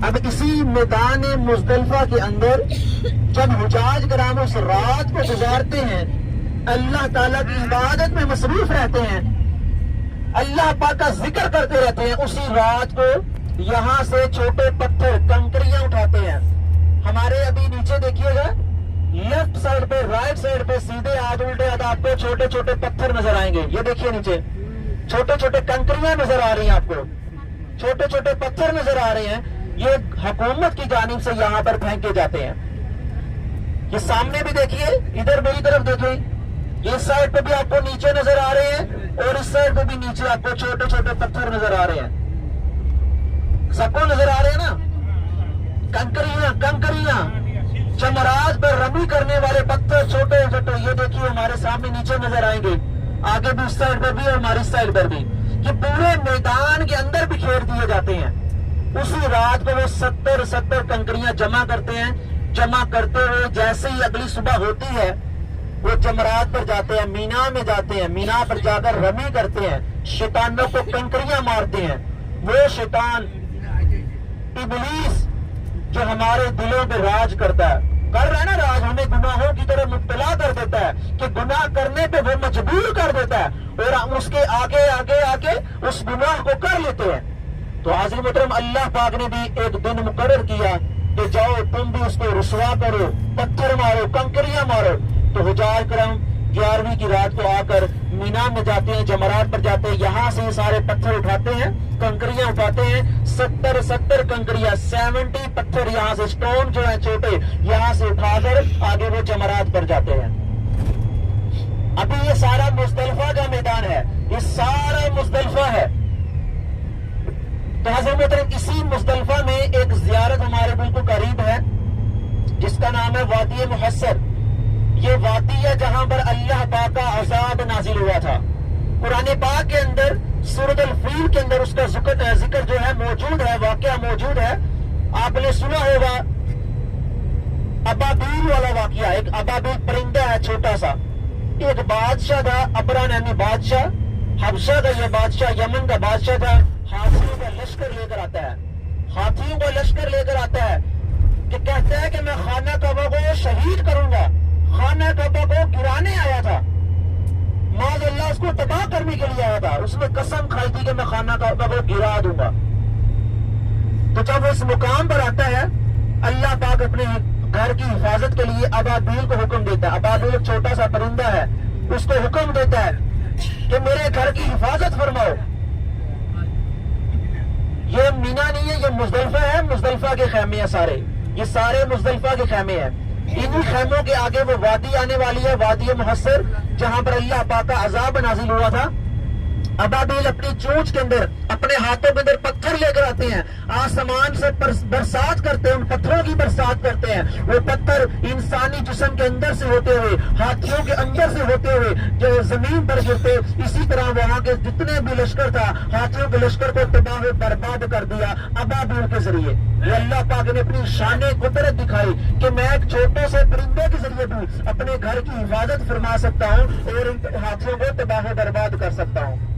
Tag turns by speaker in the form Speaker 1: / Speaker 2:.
Speaker 1: اب اسی میدان مزدلفہ کے اندر جب حجاج کرام اس رات کو گزارتے ہیں، اللہ تعالیٰ کی عبادت میں مصروف رہتے ہیں، اللہ پاک کا ذکر کرتے رہتے ہیں، اسی رات کو یہاں سے چھوٹے پتھر کنکریاں اٹھاتے ہیں۔ ہمارے ابھی نیچے دیکھیے گا، لیفٹ سائڈ پہ رائٹ سائڈ پہ سیدھے ہاتھ الٹے ہاتھ آپ کو چھوٹے چھوٹے پتھر نظر آئیں گے۔ یہ دیکھیے نیچے چھوٹے چھوٹے کنکریاں نظر آ رہی ہیں، آپ کو چھوٹے چھوٹے پتھر نظر آ رہے ہیں۔ یہ حکومت کی جانب سے یہاں پر پھینکے جاتے ہیں۔ یہ سامنے بھی دیکھیے، ادھر میری طرف دیکھیں، اس سائڈ پہ بھی آپ کو نیچے نظر آ رہے ہیں اور اس سائڈ پہ بھی نیچے آپ کو چھوٹے چھوٹے پتھر نظر آ رہے ہیں۔ سب کو نظر آ رہے ہیں نا؟ کنکریاں جمرات پر رمی کرنے والے پتھر چھوٹے چھوٹے، یہ دیکھیے ہمارے سامنے نیچے نظر آئیں گے، آگے بھی اس سائڈ پر بھی اور ہماری سائڈ پر بھی۔ یہ پورے میدان کے اندر بکھیر دیے جاتے ہیں۔ اسی رات کو وہ 70 کنکریاں جمع کرتے ہیں۔ جمع کرتے ہوئے جیسے ہی اگلی صبح ہوتی ہے، وہ جمرات پر جاتے ہیں، مینا میں جاتے ہیں، مینا پر جا کر رمی کرتے ہیں، شیطانوں کو کنکریاں مارتے ہیں۔ وہ شیطان ابلیس جو ہمارے دلوں پہ راج کرتا ہے، کر رہا ہے نا راج، ہمیں گناہوں کی طرف مبتلا کر دیتا ہے کہ گناہ کرنے پہ وہ مجبور کر دیتا ہے اور ہم اس کے آگے آگے آگے اس گناہ کو کر لیتے ہیں۔ تو حاضر محترم، اللہ پاک نے بھی ایک دن مقرر کیا کہ جاؤ تم بھی اس کو رسوا کرو، پتھر مارو، کنکریاں مارو۔ تو حجاج کرام 11ویں کی رات کو آ کر مینا میں جاتے ہیں، جمرات پر جاتے ہیں، یہاں سے سارے پتھر اٹھاتے ہیں، کنکریاں اٹھاتے ہیں، 70 کنکریاں، 70 پتھر یہاں سے، سٹون جو ہے چھوٹے، یہاں سے اٹھا کر آگے وہ جمرات پر جاتے ہیں۔ ابھی یہ سارا مزدلفہ کا میدان ہے، یہ سارا مزدلفہ ہے۔ تو حضرت محترم، اسی مزدلفہ میں ایک زیارت ہمارے بالکل قریب ہے جس کا نام ہے وادی محصر۔ یہ وادی ہے جہاں پر اللہ پاک کا عذاب نازل ہوا تھا۔ قرآن پاک کے اندر سورۃ الفیل کے اندر اس کا ذکر جو ہے موجود ہے، واقعہ موجود ہے۔ آپ نے سنا ہوگا ابابیل والا واقعہ، ایک ابابیل پرندہ ہے چھوٹا سا، ایک بادشاہ تھا، ابرا نامی بادشاہ، حبشہ کا یہ بادشاہ، یمن کا بادشاہ تھا۔ ہاتھیوں کا لشکر لے کر آتا ہے، ہاتھیوں کا لشکر لے کر آتا ہے کہ کہتا ہے کہ میں خانہ کعبہ کو شہید کروں گا۔ خانہ کعبہ کو گرانے آیا تھا، معاذ اللہ اس کو تباہ کرنے کے لیے آیا تھا۔ اس نے قسم کھائی تھی کہ میں خانہ کعبہ کو گرا دوں گا۔ تو جب وہ اس مقام پر آتا ہے، اللہ پاک اپنے گھر کی حفاظت کے لیے ابابیل کو حکم دیتا ہے۔ ابابیل ایک چھوٹا سا پرندہ ہے، اس کو حکم دیتا ہے کہ میرے گھر کی حفاظت فرماؤ۔ یہ مینا نہیں ہے، یہ مزدلفہ ہے، مزدلفہ کے خیمے ہیں سارے، یہ سارے مزدلفہ کے خیمے ہیں۔ انہی خیموں کے آگے وہ وادی آنے والی ہے، وادی محصر، جہاں پر اللہ پاک کا عذاب نازل ہوا تھا۔ ابابیل اپنی چونچ کے اندر، اپنے ہاتھوں کے اندر پتھر لے کر آتے ہیں، آسمان سے برسات کرتے ہیں، ان پتھروں کی برسات کرتے ہیں۔ وہ پتھر انسانی جسم کے اندر سے ہوتے ہوئے، ہاتھیوں کے اندر سے ہوتے ہوئے جو زمین پر گرتے، اسی طرح وہاں کے جتنے بھی لشکر تھا، ہاتھیوں کے لشکر کو تباہ و برباد کر دیا ابابیل کے ذریعے۔ یہ اللہ پاک نے اپنی شان قدرت دکھائی کہ میں ایک چھوٹے سے پرندے کے ذریعے بھی اپنے گھر کی حفاظت فرما سکتا ہوں اور ان ہاتھیوں کو تباہ و برباد کر سکتا ہوں۔